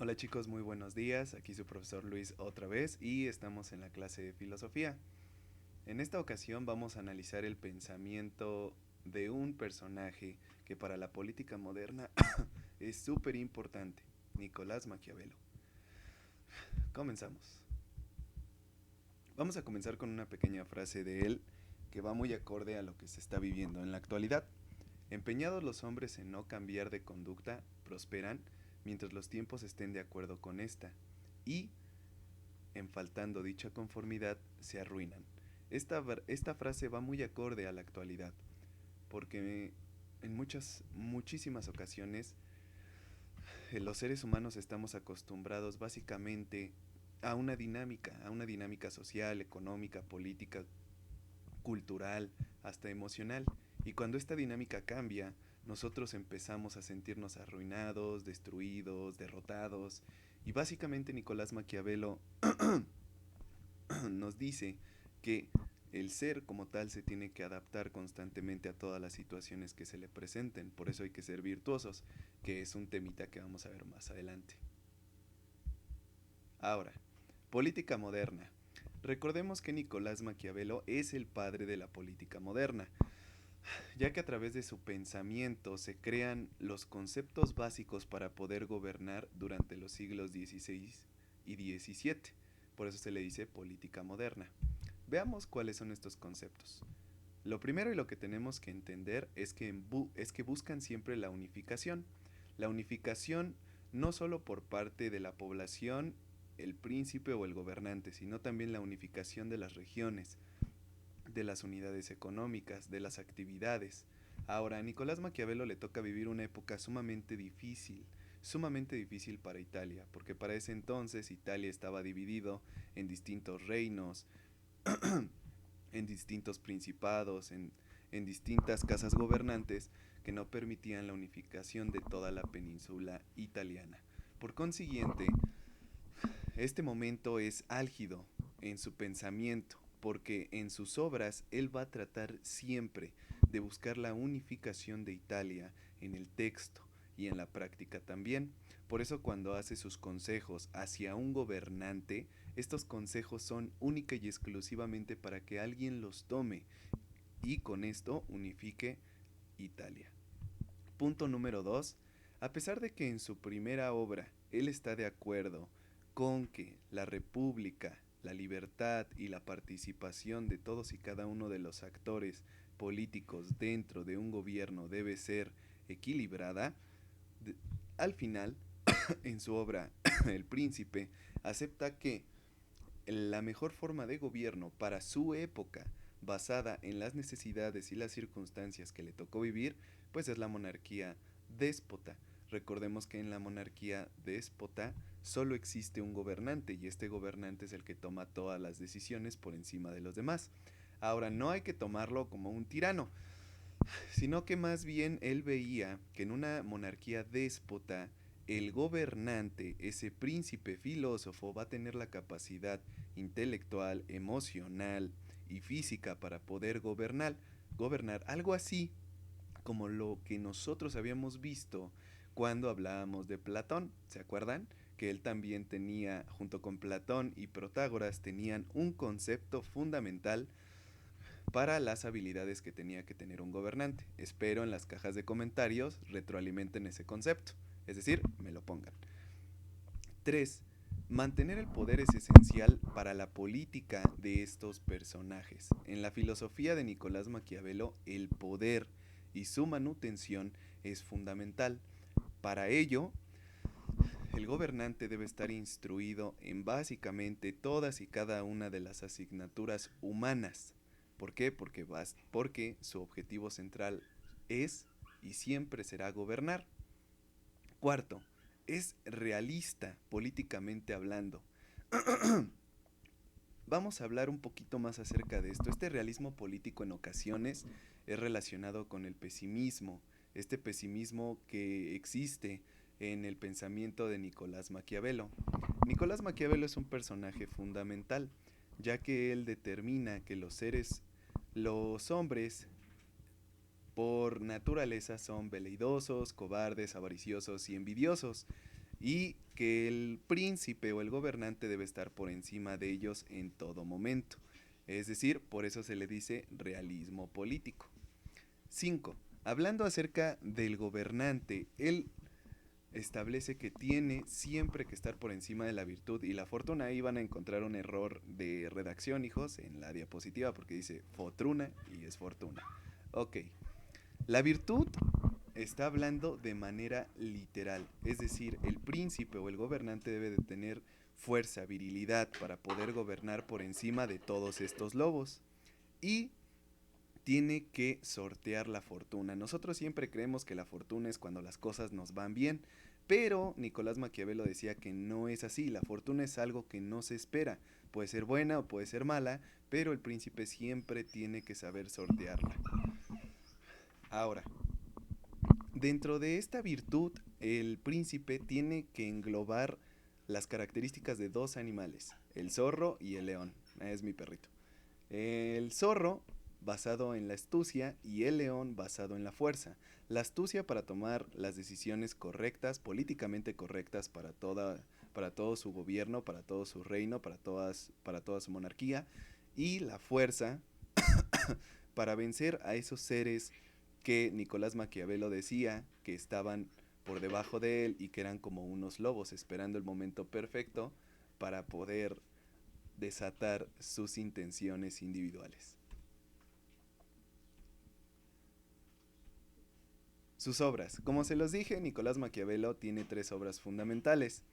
Hola chicos, muy buenos días. Aquí su profesor Luis otra vez y estamos en la clase de filosofía. En esta ocasión vamos a analizar el pensamiento de un personaje que para la política moderna es súper importante, Nicolás Maquiavelo. Comenzamos. Vamos a comenzar con una pequeña frase de él que va muy acorde a lo que se está viviendo en la actualidad. Empeñados los hombres en no cambiar de conducta, prosperan mientras los tiempos estén de acuerdo con esta, y en faltando dicha conformidad, se arruinan. Esta frase va muy acorde a la actualidad, porque en muchísimas ocasiones los seres humanos estamos acostumbrados básicamente a una dinámica social, económica, política, cultural, hasta emocional. Y cuando esta dinámica cambia, nosotros empezamos a sentirnos arruinados, destruidos, derrotados. Y básicamente Nicolás Maquiavelo nos dice que el ser como tal se tiene que adaptar constantemente a todas las situaciones que se le presenten. Por eso hay que ser virtuosos, que es un temita que vamos a ver más adelante. Ahora, política moderna. Recordemos que Nicolás Maquiavelo es el padre de la política moderna, ya que a través de su pensamiento se crean los conceptos básicos para poder gobernar durante los siglos XVI y XVII. Por eso se le dice política moderna. Veamos cuáles son estos conceptos. Lo primero y lo que tenemos que entender es que buscan siempre la unificación. La unificación no solo por parte de la población, el príncipe o el gobernante, sino también la unificación de las regiones, de las unidades económicas, de las actividades. Ahora, a Nicolás Maquiavelo le toca vivir una época sumamente difícil para Italia, porque para ese entonces Italia estaba dividido en distintos reinos, en distintos principados, en distintas casas gobernantes que no permitían la unificación de toda la península italiana. Por consiguiente, este momento es álgido en su pensamiento, porque en sus obras él va a tratar siempre de buscar la unificación de Italia en el texto y en la práctica también. Por eso cuando hace sus consejos hacia un gobernante, estos consejos son única y exclusivamente para que alguien los tome y con esto unifique Italia. Punto número 2. A pesar de que en su primera obra él está de acuerdo con que la república, la libertad y la participación de todos y cada uno de los actores políticos dentro de un gobierno debe ser equilibrada, de- al final, en su obra El Príncipe, acepta que la mejor forma de gobierno para su época, basada en las necesidades y las circunstancias que le tocó vivir, pues es la monarquía déspota. Recordemos que en la monarquía déspota solo existe un gobernante y este gobernante es el que toma todas las decisiones por encima de los demás. Ahora, no hay que tomarlo como un tirano, sino que más bien él veía que en una monarquía déspota el gobernante, ese príncipe filósofo, va a tener la capacidad intelectual, emocional y física para poder gobernar algo así como lo que nosotros habíamos visto cuando hablábamos de Platón, ¿se acuerdan? Que él también tenía, junto con Platón y Protágoras, tenían un concepto fundamental para las habilidades que tenía que tener un gobernante. Espero en las cajas de comentarios retroalimenten ese concepto, es decir, me lo pongan. 3. Mantener el poder es esencial para la política de estos personajes. En la filosofía de Nicolás Maquiavelo, el poder y su manutención es fundamental. Para ello, el gobernante debe estar instruido en básicamente todas y cada una de las asignaturas humanas. ¿Por qué? Porque su objetivo central es y siempre será gobernar. Cuarto, es realista políticamente hablando. Vamos a hablar un poquito más acerca de esto. Este realismo político en ocasiones es relacionado con el pesimismo, este pesimismo que existe en el pensamiento de Nicolás Maquiavelo. Nicolás Maquiavelo es un personaje fundamental, ya que él determina que los hombres, por naturaleza son veleidosos, cobardes, avariciosos y envidiosos. y que el príncipe o el gobernante debe estar por encima de ellos en todo momento. Es decir, por eso se le dice realismo político. 5. Hablando acerca del gobernante, él establece que tiene siempre que estar por encima de la virtud y la fortuna. Ahí van a encontrar un error de redacción, hijos, en la diapositiva, porque dice fortuna y es fortuna. Ok, la virtud está hablando de manera literal, es decir, el príncipe o el gobernante debe de tener fuerza, virilidad para poder gobernar por encima de todos estos lobos y tiene que sortear la fortuna. Nosotros siempre creemos que la fortuna es cuando las cosas nos van bien, pero Nicolás Maquiavelo decía que no es así, la fortuna es algo que no se espera, puede ser buena o puede ser mala, pero el príncipe siempre tiene que saber sortearla. Ahora, dentro de esta virtud, el príncipe tiene que englobar las características de dos animales, el zorro y el león. Es mi perrito. El zorro basado en la astucia y el león basado en la fuerza. La astucia para tomar las decisiones correctas, políticamente correctas para todo su gobierno, para todo su reino, para toda su monarquía. Y la fuerza para vencer a esos seres que Nicolás Maquiavelo decía que estaban por debajo de él y que eran como unos lobos esperando el momento perfecto para poder desatar sus intenciones individuales. Sus obras. Como se los dije, Nicolás Maquiavelo tiene 3 obras fundamentales.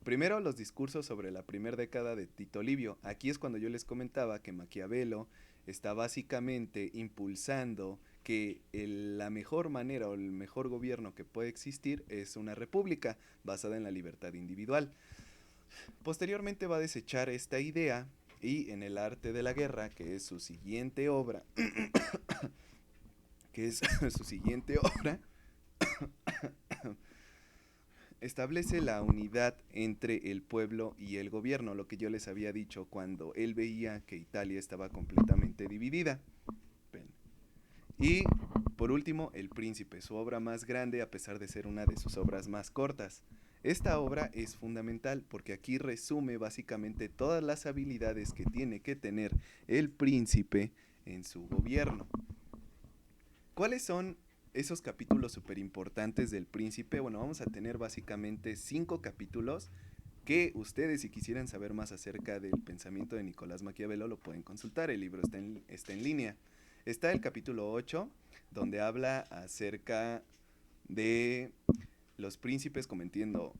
Primero, los discursos sobre la primera década de Tito Livio. Aquí es cuando yo les comentaba que Maquiavelo está básicamente impulsando que la mejor manera o el mejor gobierno que puede existir es una república basada en la libertad individual. Posteriormente va a desechar esta idea y en el arte de la guerra, que es su siguiente obra, establece la unidad entre el pueblo y el gobierno, lo que yo les había dicho cuando él veía que Italia estaba completamente dividida. Y por último, El Príncipe, su obra más grande a pesar de ser una de sus obras más cortas. Esta obra es fundamental porque aquí resume básicamente todas las habilidades que tiene que tener el príncipe en su gobierno. ¿Cuáles son esos capítulos súper importantes del príncipe? Bueno, vamos a tener básicamente 5 capítulos que ustedes, si quisieran saber más acerca del pensamiento de Nicolás Maquiavelo, lo pueden consultar. El libro está en línea. Está el capítulo 8, donde habla acerca de los príncipes cometiendo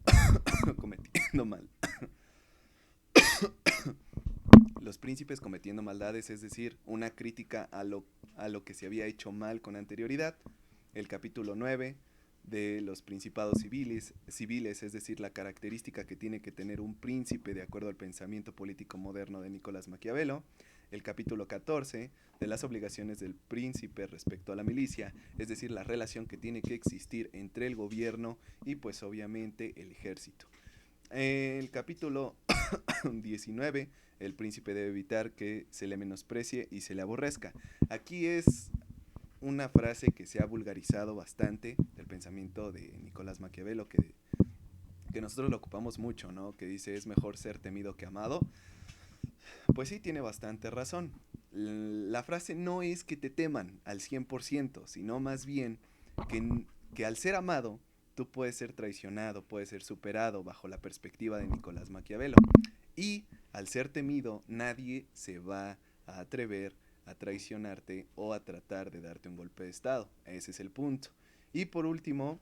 mal. Los príncipes cometiendo maldades, es decir, una crítica a lo que se había hecho mal con anterioridad. El capítulo 9 de los principados civiles, es decir, la característica que tiene que tener un príncipe de acuerdo al pensamiento político moderno de Nicolás Maquiavelo. El capítulo 14 de las obligaciones del príncipe respecto a la milicia, es decir, la relación que tiene que existir entre el gobierno y pues obviamente el ejército. El capítulo 19, el príncipe debe evitar que se le menosprecie y se le aborrezca. Aquí es una frase que se ha vulgarizado bastante del pensamiento de Nicolás Maquiavelo, que nosotros lo ocupamos mucho, ¿no? Que dice, es mejor ser temido que amado. Pues sí, tiene bastante razón. La frase no es que te teman al 100%, sino más bien que al ser amado, tú puedes ser traicionado, puedes ser superado bajo la perspectiva de Nicolás Maquiavelo. Y al ser temido, nadie se va a atrever a traicionarte o a tratar de darte un golpe de estado. Ese es el punto. Y por último,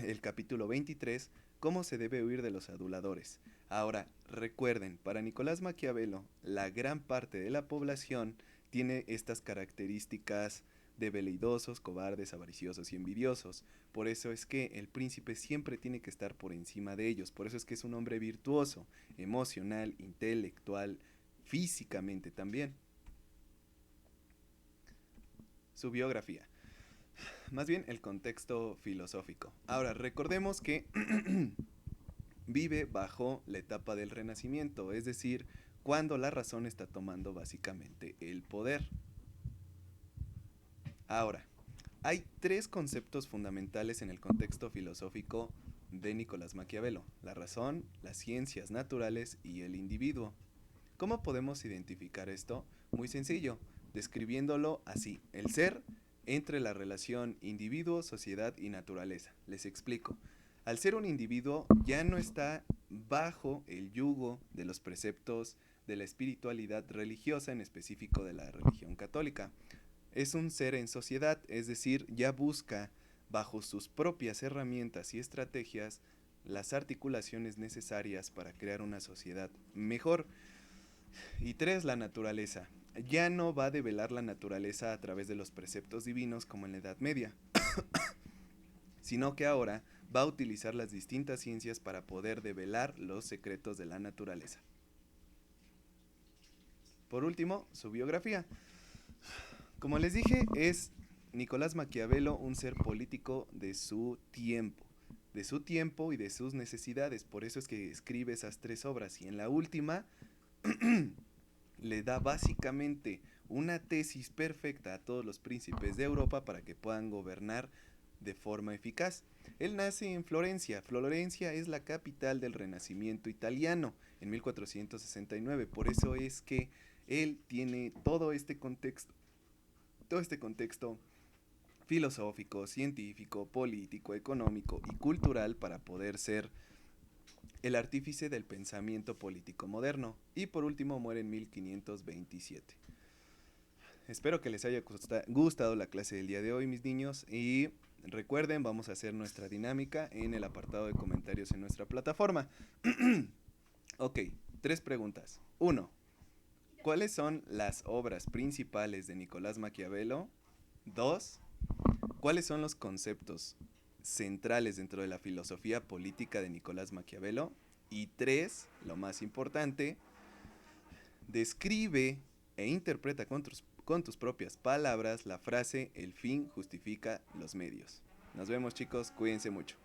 el capítulo 23, cómo se debe huir de los aduladores. Ahora, recuerden, para Nicolás Maquiavelo, la gran parte de la población tiene estas características de veleidosos, cobardes, avariciosos y envidiosos. Por eso es que el príncipe siempre tiene que estar por encima de ellos. Por eso es que es un hombre virtuoso, emocional, intelectual, físicamente también. Su biografía. Más bien el contexto filosófico. Ahora, recordemos que vive bajo la etapa del Renacimiento, es decir, cuando la razón está tomando básicamente el poder. Ahora, hay 3 conceptos fundamentales en el contexto filosófico de Nicolás Maquiavelo: la razón, las ciencias naturales y el individuo. ¿Cómo podemos identificar esto? Muy sencillo, describiéndolo así: el ser entre la relación individuo, sociedad y naturaleza. Les explico. Al ser un individuo ya no está bajo el yugo de los preceptos de la espiritualidad religiosa, en específico de la religión católica. Es un ser en sociedad, es decir, ya busca bajo sus propias herramientas y estrategias las articulaciones necesarias para crear una sociedad mejor. Y tres, la naturaleza. Ya no va a develar la naturaleza a través de los preceptos divinos como en la Edad Media, sino que ahora va a utilizar las distintas ciencias para poder develar los secretos de la naturaleza. Por último, su biografía. Como les dije, es Nicolás Maquiavelo un ser político de su tiempo y de sus necesidades. Por eso es que escribe esas tres obras. Y en la última le da básicamente una tesis perfecta a todos los príncipes de Europa para que puedan gobernar de forma eficaz. Él nace en Florencia. Florencia es la capital del Renacimiento italiano en 1469. Por eso es que él tiene todo este contexto filosófico, científico, político, económico y cultural para poder ser el artífice del pensamiento político moderno. Y por último muere en 1527. Espero que les haya gustado la clase del día de hoy, mis niños, y recuerden, vamos a hacer nuestra dinámica en el apartado de comentarios en nuestra plataforma. Ok, tres preguntas. 1. ¿Cuáles son las obras principales de Nicolás Maquiavelo? 2. ¿Cuáles son los conceptos centrales dentro de la filosofía política de Nicolás Maquiavelo? Y 3, lo más importante, describe e interpreta con tus propias palabras la frase: el fin justifica los medios. Nos vemos, chicos, cuídense mucho.